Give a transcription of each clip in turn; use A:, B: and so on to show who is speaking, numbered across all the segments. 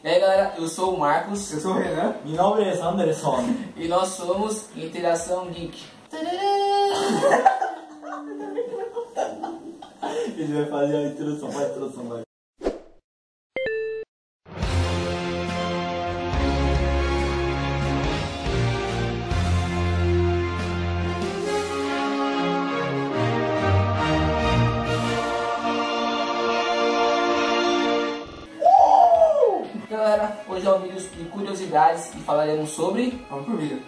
A: E aí galera, eu sou o Marcos.
B: Eu sou o Renan.
C: Meu nome é Anderson.
A: E nós somos Interação Geek.
C: Ele vai fazer a introdução, vai.
A: Galera, hoje é um vídeo de curiosidades e falaremos sobre
B: Homem-Formiga.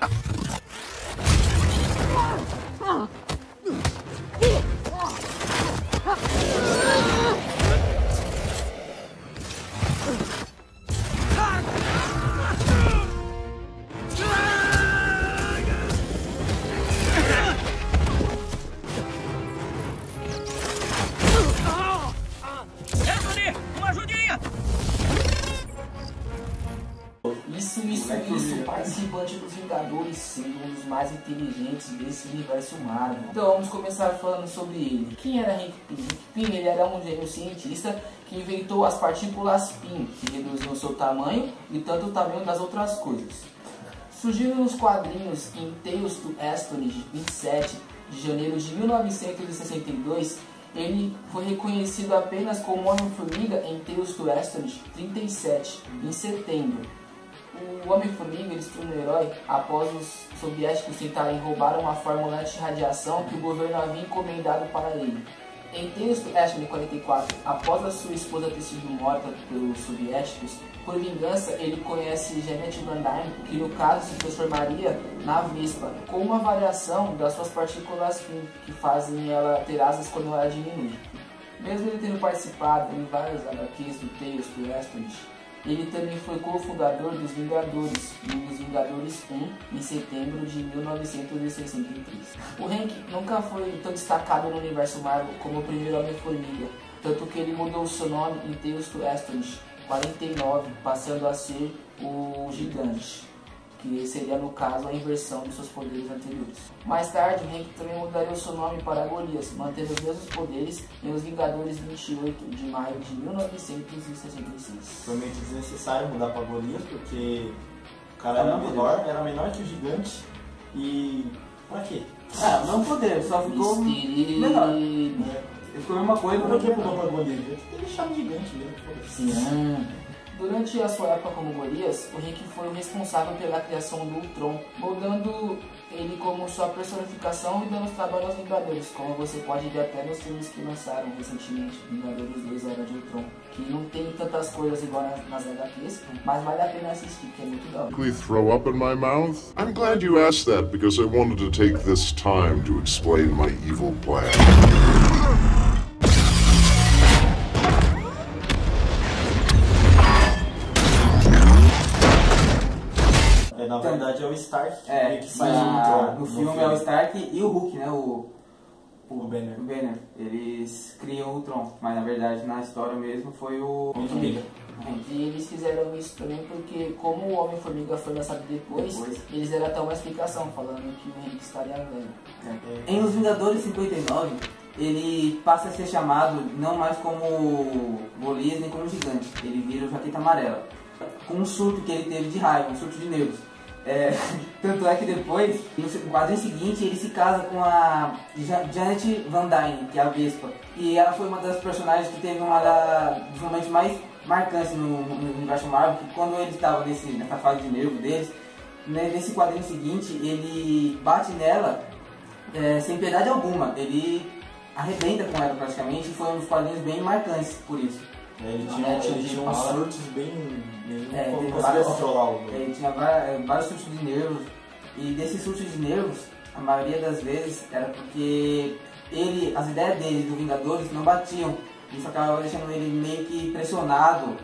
A: Isso, participante dos Vingadores, sendo um dos mais inteligentes desse universo Marvel. Então vamos começar falando sobre ele. Quem era Hank Pym? Hank Pym, ele era um gênio cientista que inventou as partículas Pym, que reduziam o seu tamanho e tanto o tamanho das outras coisas. Surgiu nos quadrinhos em Tales to Astonish, 27 de janeiro de 1962, ele foi reconhecido apenas como Homem-Formiga em Tales to Astonish, 37, em setembro. O Homem-Formiga ele se tornou um herói após os soviéticos tentarem roubar uma fórmula anti-radiação que o governo havia encomendado para ele. Em Tales to Astonish 44, após a sua esposa ter sido morta pelos soviéticos, por vingança ele conhece Janet Van Dyne, que no caso se transformaria na Vespa, com uma variação das suas partículas que fazem ela ter asas quando ela diminui. Mesmo ele tendo participado em várias HQs do Tales to Astonish, ele também foi cofundador dos Vingadores, dos Vingadores 1, em setembro de 1963. O Hank nunca foi tão destacado no universo Marvel como o primeiro Homem-Formiga, tanto que ele mudou seu nome em Tales to Astonish 49, passando a ser o Gigante, que seria no caso a inversão de seus poderes anteriores. Mais tarde, o Hank também mudaria o seu nome para Golias, mantendo os mesmos poderes em Os Vingadores 28 de maio de 1966.
C: Foi meio desnecessário mudar para Golias, porque o cara era menor que o Gigante e... pra quê?
B: Ah, não poder, só ficou menor. Ele ficou a mesma coisa,
C: Por que mudou para Golias? Tem que deixar o Gigante mesmo.
A: Sim. Durante a sua época como Golias, o Hank foi o responsável pela criação do Ultron, moldando ele como sua personificação e dando trabalho aos Vingadores, como você pode ver até nos filmes que lançaram recentemente, Vingadores 2 Era de Ultron, que não tem tantas coisas igual nas HQs, mas vale a pena assistir, que é muito da hora.
D: Throw up in my mouth? I'm glad you asked that because I wanted to take this time to explain my evil plan.
C: Na verdade é o Stark que sai
B: no filme é o Stark e o Hulk, né? O
C: Banner.
B: Eles criam o Tron, mas na verdade na história mesmo foi o
C: Homem-Formiga.
A: E eles fizeram isso também porque, como o Homem-Formiga foi lançado depois, eles deram até uma explicação falando que o Hank estaria velho.
B: Em Os Vingadores 59, ele passa a ser chamado não mais como Golias nem como Gigante, ele vira o Jaqueta Amarela, com um surto que ele teve de raiva, um surto de nervos. Tanto é que depois, no quadrinho seguinte, ele se casa com a Janet Van Dyne, que é a Vespa. E ela foi uma das personagens que teve dos momentos mais marcantes no universo Marvel, que quando ele estava nessa fase de nervo deles, nesse quadrinho seguinte, ele bate nela sem piedade alguma. Ele arrebenta com ela praticamente, e foi um dos quadrinhos bem marcantes por isso.
C: Ele tinha uns surtos bem...
B: Ele tinha vários surtos de nervos. E desses surtos de nervos, a maioria das vezes era porque as ideias dele, do Vingadores, não batiam. Isso acabava deixando ele meio que pressionado,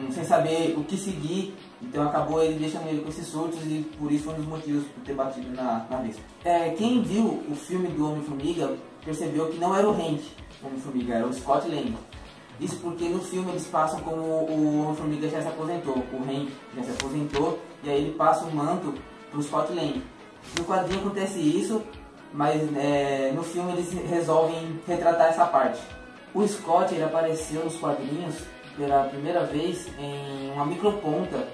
B: sem saber o que seguir. Então acabou ele deixando ele com esses surtos e por isso foi um dos motivos por ter batido na Vespa. Quem viu o filme do Homem-Formiga percebeu que não era o Hank Homem-Formiga, era o Scott Lang. Isso porque no filme eles passam como o Homem-Formiga já se aposentou, o Hank já se aposentou, e aí ele passa o manto pro Scott Lang. No quadrinho acontece isso, mas no filme eles resolvem retratar essa parte. O Scott ele apareceu nos quadrinhos pela primeira vez em uma microponta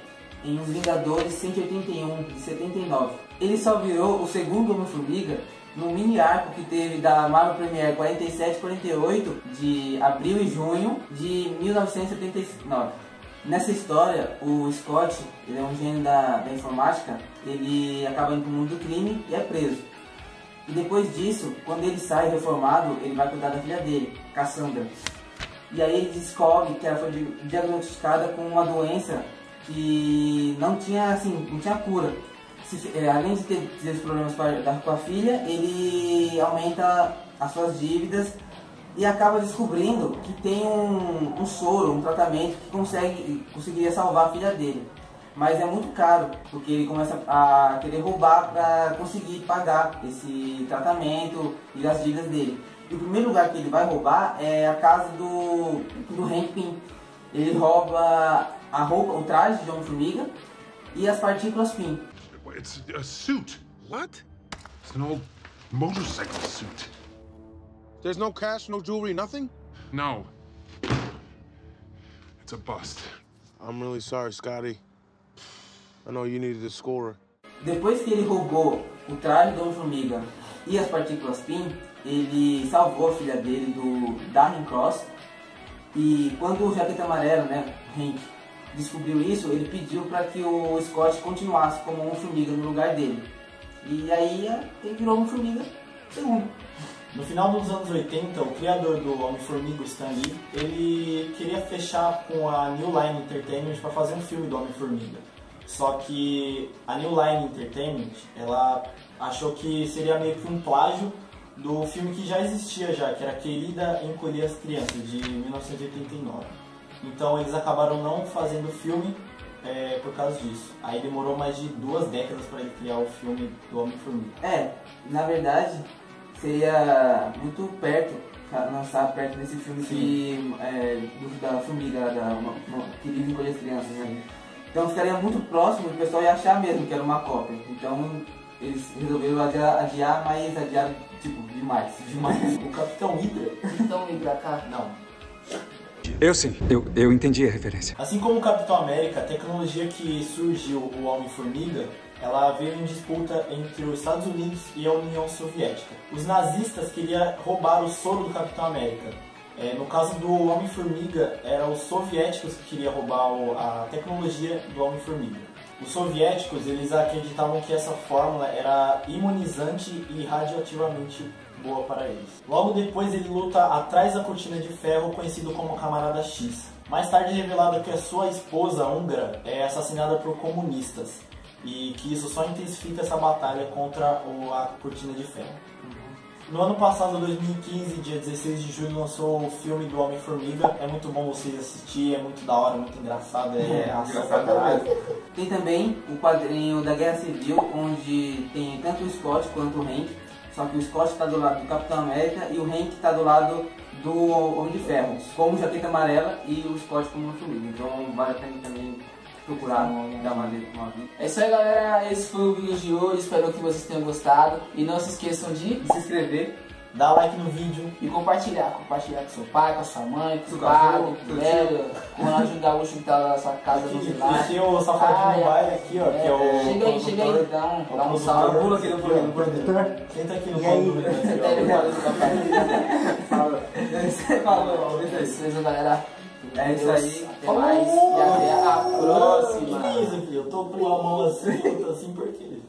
B: em Os Vingadores 181 de 79. Ele só virou o segundo Homem-Formiga no mini arco que teve da Marvel Premiere 47-48 de abril e junho de 1979. Nessa história, o Scott, ele é um gênio da informática, ele acaba indo para o mundo do crime e é preso. E depois disso, quando ele sai reformado, ele vai cuidar da filha dele, Cassandra. E aí ele descobre que ela foi diagnosticada com uma doença que não tinha cura. Além de ter esses problemas com a filha, ele aumenta as suas dívidas e acaba descobrindo que tem um soro, um tratamento que conseguiria salvar a filha dele. Mas é muito caro, porque ele começa a querer roubar para conseguir pagar esse tratamento e as dívidas dele. E o primeiro lugar que ele vai roubar é a casa do Hank Pym. Ele rouba a roupa, o traje de Homem-Formiga e as partículas Pym.
E: It's a suit. What? It's an old motorcycle suit.
F: There's no cash, no jewelry, nothing?
E: No. It's a bust.
F: I'm really sorry, Scotty. I know you needed a scorer.
B: Depois que ele roubou o traje do Homem-Formiga e as partículas Pym, ele salvou a filha dele do Darren Cross. E quando o Jaqueta Amarela, né, Hank, descobriu isso, ele pediu para que o Scott continuasse como Homem-Formiga no lugar dele. E aí ele virou Homem-Formiga segundo.
C: No final dos anos 80, o criador do Homem-Formiga, Stan Lee, ele queria fechar com a New Line Entertainment para fazer um filme do Homem-Formiga. Só que a New Line Entertainment, ela achou que seria meio que um plágio do filme que já existia que era Querida Encolher as Crianças, de 1989. Então eles acabaram não fazendo o filme por causa disso. Aí demorou mais de 2 décadas para ele criar o filme do Homem-Formiga.
B: Na verdade, seria muito perto, lançar perto desse filme da Formiga, Querida Encolher as Crianças, né? Então ficaria muito próximo e o pessoal ia achar mesmo que era uma cópia. Então eles resolveram adiar, mas adiaram demais.
C: O Capitão Hydra?
A: Capitão Hydra, cara.
C: Não.
G: Eu sim, eu entendi a referência.
C: Assim como o Capitão América, a tecnologia que surgiu o Homem-Formiga, ela veio em disputa entre os Estados Unidos e a União Soviética. Os nazistas queriam roubar o soro do Capitão América. No caso do Homem-Formiga, eram os soviéticos que queriam roubar a tecnologia do Homem-Formiga. Os soviéticos, eles acreditavam que essa fórmula era imunizante e radioativamente boa para eles. Logo depois ele luta atrás da cortina de ferro, conhecido como Camarada X. Mais tarde é revelado que a sua esposa húngara é assassinada por comunistas e que isso só intensifica essa batalha contra a cortina de ferro. No ano passado, 2015, dia 16 de julho, lançou o filme do Homem-Formiga. É muito bom vocês assistirem, é muito da hora, muito engraçado, ação pra caralho.
B: Tem também o quadrinho da Guerra Civil, onde tem tanto o Scott quanto o Hank. Só que o Scott está do lado do Capitão América e o Hank está do lado do Homem de Ferro, como Jaqueta Amarela e o Scott como Homem-Formiga. Então vale a pena também procurar, dar uma vida.
A: É isso aí, galera. Esse foi o vídeo de hoje. Espero que vocês tenham gostado. E não se esqueçam de
B: se inscrever,
C: dar like no vídeo
A: e compartilhar. Compartilhar com seu pai, com a sua mãe, com o seu padre, com o velho, com o Ronaldinho Gaúcho que tá lá na sua casa no Vilar.
C: Tem o Safadinho Baile aqui, ó, que é o...
A: Chega aí, dá um salve.
B: Pula aqui no produtor.
C: Entra aqui no produtor.
A: Falou. Beleza, galera.
B: É isso aí.
A: Até mais e até a próxima.
C: Que é isso aqui? Eu tô com a mão assim, eu tô assim por quê?